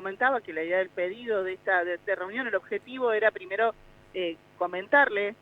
comentaba que la idea del pedido de esta de reunión, el objetivo era primero comentarle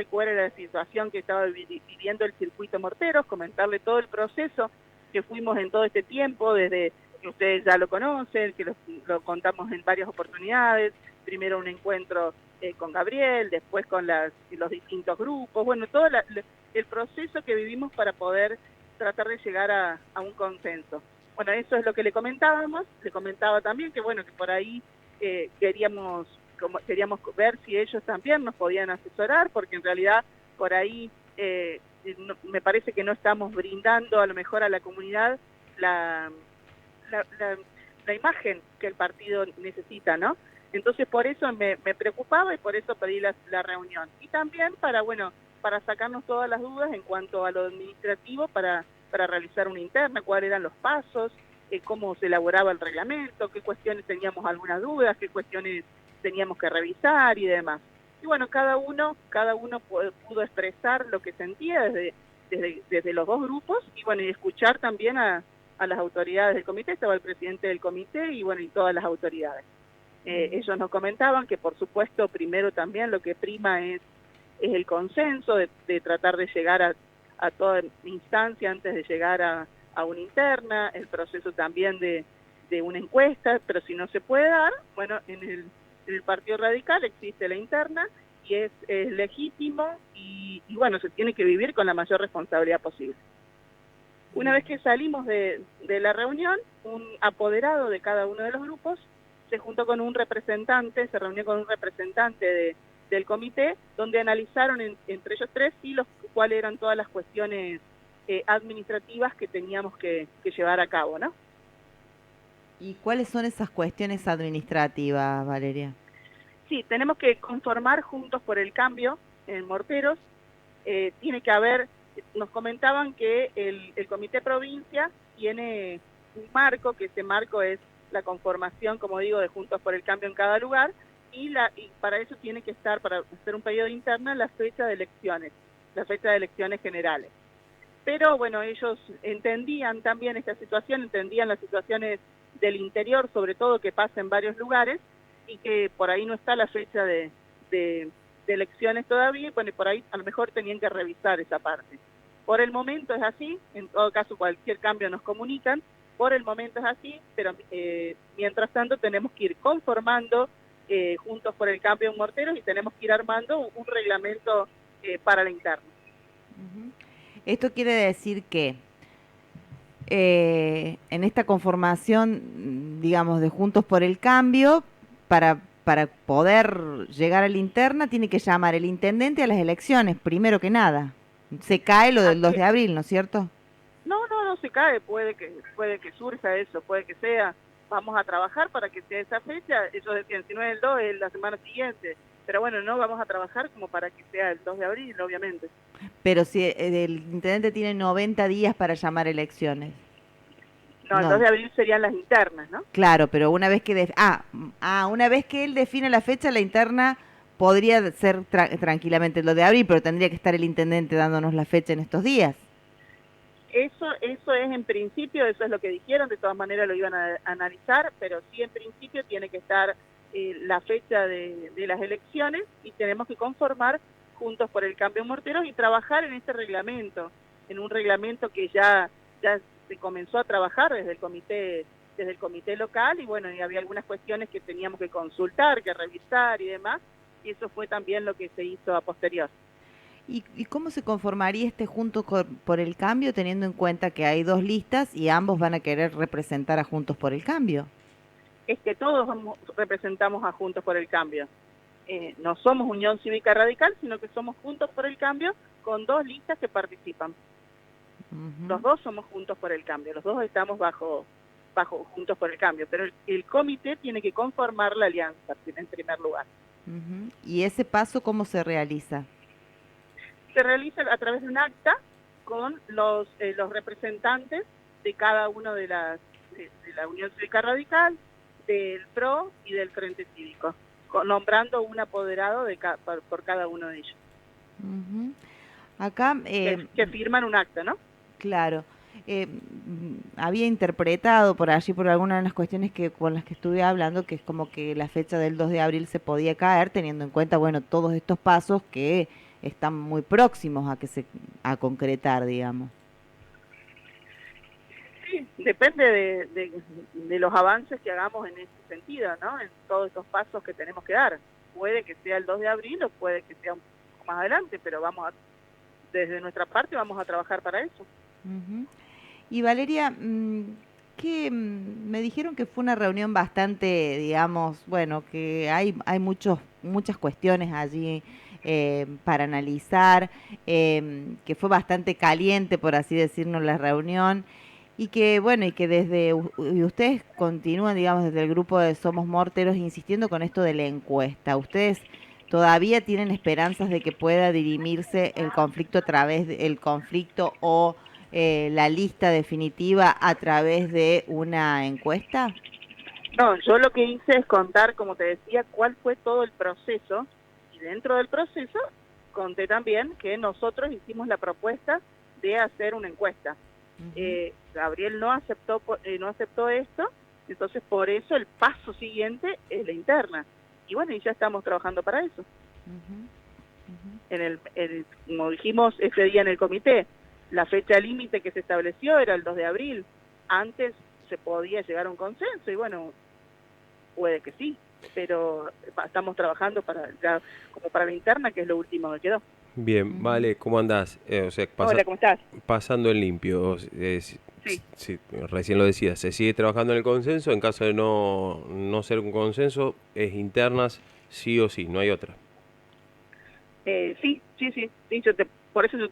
cuál era la situación que estaba viviendo el circuito Morteros, comentarle todo el proceso que fuimos en todo este tiempo, desde que ustedes ya lo conocen, que lo contamos en varias oportunidades, primero un encuentro con Gabriel, después con los distintos grupos, bueno, todo el proceso que vivimos para poder tratar de llegar a un consenso. Bueno, eso es lo que le comentábamos, le comentaba también que bueno, que por ahí queríamos ver si ellos también nos podían asesorar, porque en realidad por ahí me parece que no estamos brindando a lo mejor a la comunidad la imagen que el partido necesita, ¿no? Entonces por eso me preocupaba y por eso pedí la reunión. Y también para sacarnos todas las dudas en cuanto a lo administrativo para realizar una interna, cuáles eran los pasos, cómo se elaboraba el reglamento, qué cuestiones teníamos algunas dudas, qué cuestiones teníamos que revisar y demás. Y bueno, cada uno pudo expresar lo que sentía desde los dos grupos y bueno, y escuchar también a las autoridades del comité. Estaba el presidente del comité y bueno, y todas las autoridades. Ellos nos comentaban que por supuesto primero también lo que prima es el consenso de tratar de llegar a toda instancia antes de llegar a una interna, el proceso también de una encuesta, pero si no se puede dar, bueno, en el Partido Radical existe la interna y es legítimo y bueno, se tiene que vivir con la mayor responsabilidad posible. Una vez que salimos de la reunión, un apoderado de cada uno de los grupos se juntó con un representante, se reunió con un representante del comité, donde analizaron entre ellos tres cuáles eran todas las cuestiones administrativas que teníamos que llevar a cabo, ¿no? ¿Y cuáles son esas cuestiones administrativas, Valeria? Sí, tenemos que conformar Juntos por el Cambio en Morteros. Tiene que haber, nos comentaban que el Comité Provincia tiene un marco, que ese marco es la conformación, como digo, de Juntos por el Cambio en cada lugar, y para eso tiene que estar, para hacer un periodo interno, la fecha de elecciones generales. Pero bueno, ellos entendían también esta situación, entendían las situaciones del interior, sobre todo que pasa en varios lugares, y que por ahí no está la fecha de elecciones todavía, bueno, por ahí a lo mejor tenían que revisar esa parte. Por el momento es así, en todo caso cualquier cambio nos comunican, por el momento es así, pero mientras tanto tenemos que ir conformando Juntos por el Cambio en Morteros y tenemos que ir armando un reglamento para la interna. Esto quiere decir que en esta conformación, digamos, de Juntos por el Cambio, para poder llegar a la interna, tiene que llamar el intendente a las elecciones, primero que nada. Se cae lo del 2 de abril, ¿no es cierto? No se cae, puede que surja eso, puede que sea, vamos a trabajar para que sea esa fecha. Ellos decían, si no es el 2, es la semana siguiente, pero bueno, no vamos a trabajar como para que sea el 2 de abril, obviamente. Pero si el intendente tiene 90 días para llamar elecciones. No, el 2 No, de abril serían las internas, ¿no? claro, pero una vez que una vez que él define la fecha, la interna podría ser tranquilamente lo de abril, pero tendría que estar el intendente dándonos la fecha en estos días. Eso es en principio, eso es lo que dijeron, de todas maneras lo iban a analizar, pero sí en principio tiene que estar la fecha de las elecciones y tenemos que conformar Juntos por el Cambio en Morteros y trabajar en este reglamento, en un reglamento que ya se comenzó a trabajar desde el comité local y bueno, y había algunas cuestiones que teníamos que consultar, que revisar y demás, y eso fue también lo que se hizo a posterior. ¿Y cómo se conformaría este Juntos por el Cambio teniendo en cuenta que hay dos listas y ambos van a querer representar a Juntos por el Cambio? Es que todos representamos a Juntos por el Cambio. No somos Unión Cívica Radical, sino que somos Juntos por el Cambio con dos listas que participan. Los dos somos Juntos por el Cambio, los dos estamos bajo Juntos por el Cambio, pero el comité tiene que conformar la alianza en primer lugar. ¿Y ese paso cómo se realiza? Se realiza a través de un acta con los representantes de cada uno de la Unión Cívica Radical, del PRO y del Frente Cívico, nombrando un apoderado por cada uno de ellos. Acá, Que firman un acta, ¿no? claro. había interpretado por allí, por algunas de las cuestiones que con las que estuve hablando, que es como que la fecha del 2 de abril se podía caer, teniendo en cuenta, bueno, todos estos pasos que están muy próximos a concretar, digamos. Sí, depende de los avances que hagamos en ese sentido, ¿no? En todos estos pasos que tenemos que dar. Puede que sea el 2 de abril o puede que sea un poco más adelante, pero desde nuestra parte vamos a trabajar para eso. Uh-huh. Y Valeria, me dijeron que fue una reunión bastante, digamos, bueno, que hay muchas cuestiones allí para analizar, que fue bastante caliente, por así decirlo, la reunión, y que, bueno, y que y ustedes continúan, digamos, desde el grupo de Somos Morteros, insistiendo con esto de la encuesta. ¿Ustedes todavía tienen esperanzas de que pueda dirimirse el conflicto a través del conflicto o la lista definitiva a través de una encuesta? No, yo lo que hice es contar, como te decía, cuál fue todo el proceso, y dentro del proceso conté también que nosotros hicimos la propuesta de hacer una encuesta. Uh-huh. Gabriel no aceptó esto, entonces por eso el paso siguiente es la interna. Y bueno, y ya estamos trabajando para eso. Uh-huh. Uh-huh. Como dijimos ese día en el comité, la fecha límite que se estableció era el 2 de abril. Antes se podía llegar a un consenso y bueno, puede que sí, pero estamos trabajando como para la interna, que es lo último que quedó. Bien, Vale, ¿cómo andás? O sea, Hola, ¿cómo estás? pasando en limpio, Sí. recién lo decías, se sigue trabajando en el consenso, en caso de no ser un consenso, es internas sí o sí, no hay otra. Sí, por eso yo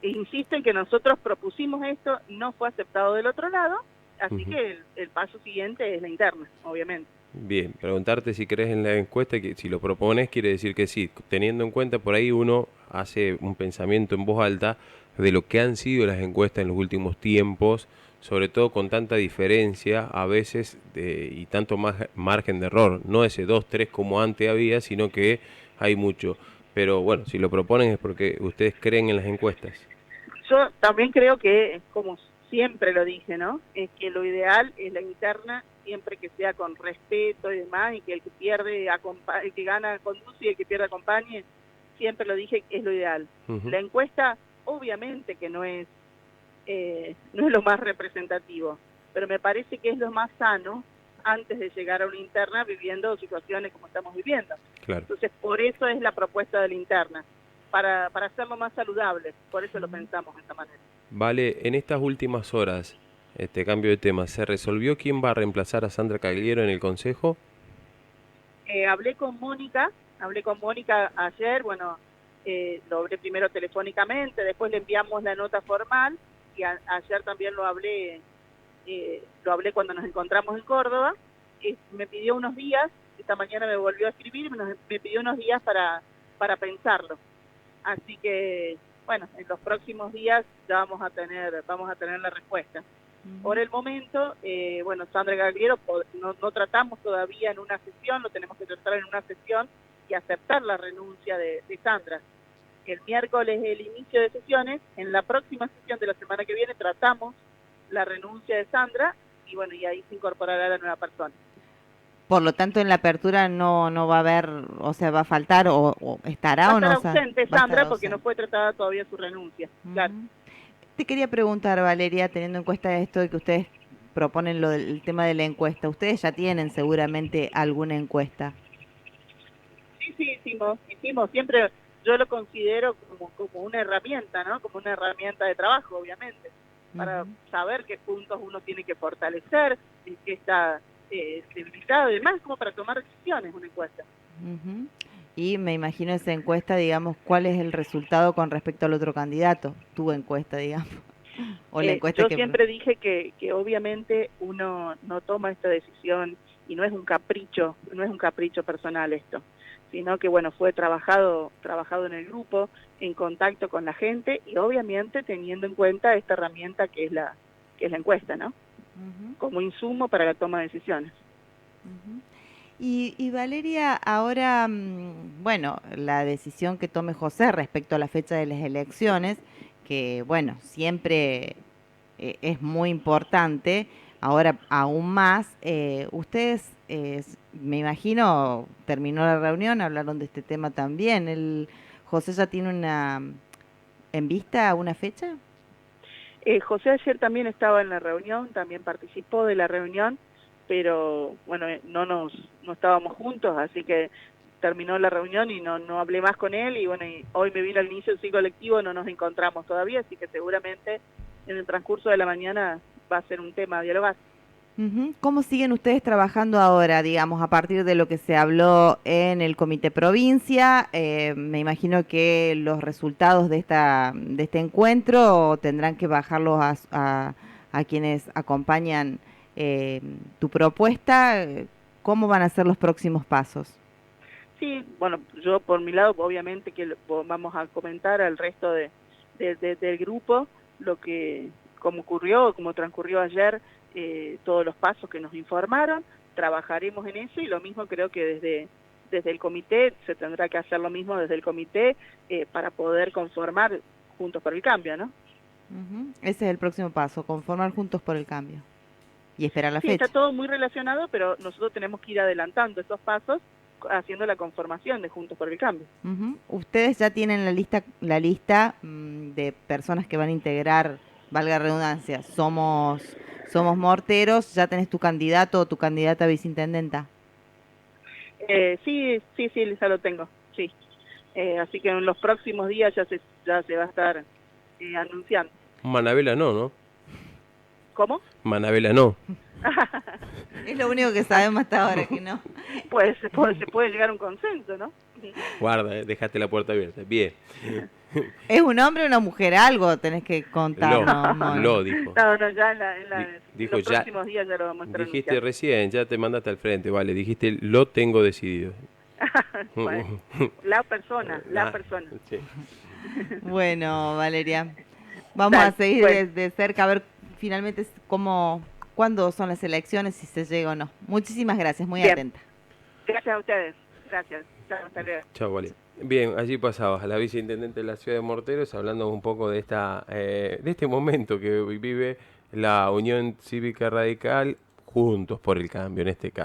insisto en que nosotros propusimos esto, no fue aceptado del otro lado, así que el paso siguiente es la interna, obviamente. Bien, preguntarte si crees en la encuesta, que si lo propones quiere decir que sí, teniendo en cuenta por ahí uno hace un pensamiento en voz alta de lo que han sido las encuestas en los últimos tiempos, sobre todo con tanta diferencia a veces y tanto más margen de error, no ese 2, 3 como antes había, sino que hay mucho. Pero bueno, si lo proponen es porque ustedes creen en las encuestas. Yo también creo que, como siempre lo dije, ¿no? Es que lo ideal es la interna, siempre que sea con respeto y demás, y que el que pierde, el que gana conduce y el que pierde acompañe, siempre lo dije, es lo ideal. La encuesta, obviamente que no es lo más representativo, pero me parece que es lo más sano antes de llegar a una interna viviendo situaciones como estamos viviendo. Claro. Entonces, por eso es la propuesta de la interna, para hacerlo más saludable, por eso lo pensamos de esta manera. Vale, en estas últimas horas, cambio de tema, ¿se resolvió quién va a reemplazar a Sandra Cagliero en el Consejo? Hablé con Mónica ayer, bueno, lo hablé primero telefónicamente, después le enviamos la nota formal, y ayer también lo hablé cuando nos encontramos en Córdoba. Me pidió unos días, esta mañana me volvió a escribir, me pidió unos días para pensarlo. Así que, bueno, en los próximos días ya vamos a tener la respuesta. Por el momento, bueno, Sandra Cagliero no tratamos todavía en una sesión, lo tenemos que tratar en una sesión y aceptar la renuncia de Sandra. El miércoles es el inicio de sesiones, en la próxima sesión de la semana que viene tratamos la renuncia de Sandra y bueno, y ahí se incorporará la nueva persona. Por lo tanto, en la apertura no va a haber, o sea, va a faltar o estará va o no. Va a estar ausente Sandra porque no fue tratada todavía su renuncia. Claro. Te quería preguntar, Valeria, teniendo en cuenta esto de que ustedes proponen el tema de la encuesta, ustedes ya tienen seguramente alguna encuesta. Sí, hicimos, siempre yo lo considero como una herramienta, ¿no? Como una herramienta de trabajo, obviamente, para saber qué puntos uno tiene que fortalecer, en qué está debilitado y demás, como para tomar decisiones, una encuesta. Y me imagino esa encuesta, digamos, ¿cuál es el resultado con respecto al otro candidato? Tu encuesta, digamos. O la encuesta yo siempre dije que obviamente uno no toma esta decisión y no es un capricho personal esto, sino que bueno, fue trabajado en el grupo, en contacto con la gente y obviamente teniendo en cuenta esta herramienta que es la encuesta, ¿no? Como insumo para la toma de decisiones. Y Valeria, ahora, bueno, la decisión que tome José respecto a la fecha de las elecciones, que bueno, siempre es muy importante, ahora aún más. Ustedes, me imagino, terminó la reunión, hablaron de este tema también. José ya tiene en vista una fecha. José ayer también estaba en la reunión, también participó de la reunión, pero bueno, no estábamos juntos, así que terminó la reunión y no hablé más con él, y bueno, y hoy me vino al inicio del ciclo lectivo, no nos encontramos todavía, así que seguramente en el transcurso de la mañana va a ser un tema a dialogar. Ujú. ¿Cómo siguen ustedes trabajando ahora, digamos, a partir de lo que se habló en el Comité Provincia? Me imagino que los resultados de este encuentro tendrán que bajarlos a quienes acompañan tu propuesta. ¿Cómo van a ser los próximos pasos? Sí, bueno, yo por mi lado, obviamente que vamos a comentar al resto del grupo lo que, cómo ocurrió, cómo transcurrió ayer, todos los pasos que nos informaron, trabajaremos en eso, y lo mismo creo que desde el comité se tendrá que hacer lo mismo desde el comité, para poder conformar Juntos por el Cambio, ¿no? Ujú. Ese es el próximo paso, conformar Juntos por el Cambio y esperar la Sí, está fecha. todo muy relacionado, pero nosotros tenemos que ir adelantando esos pasos, haciendo la conformación de Juntos por el Cambio. Ujú. Ustedes ya tienen la lista de personas que van a integrar, valga la redundancia, somos Morteros. Ya tenés tu candidato o tu candidata a viceintendenta. Sí, ya lo tengo, sí. Así que en los próximos días ya se va a estar anunciando. Manabela no, ¿no? ¿Cómo? Manabela no. Es lo único que sabemos hasta ahora, que no. Pues se puede llegar a un consenso, ¿no? Guarda, dejaste la puerta abierta. Bien. ¿Es un hombre o una mujer? Algo tenés que contarnos, Moni. Lo dijo. No, ya en Dijo los ya. próximos días ya lo vamos a estar Dijiste anunciando. recién, ya te mandaste al frente, vale. Dijiste lo tengo decidido. Bueno, la persona. Sí. Bueno, Valeria, vamos a Dale, seguir bueno, de cerca a ver finalmente cuándo son las elecciones, si se llega o no. Muchísimas gracias, muy bien. atenta. Gracias a ustedes. Gracias. Chao, hasta luego. Chao, vale. Bien, allí pasabas a la viceintendente de la ciudad de Morteros hablando un poco de de este momento que vive la Unión Cívica Radical, Juntos por el Cambio en este caso.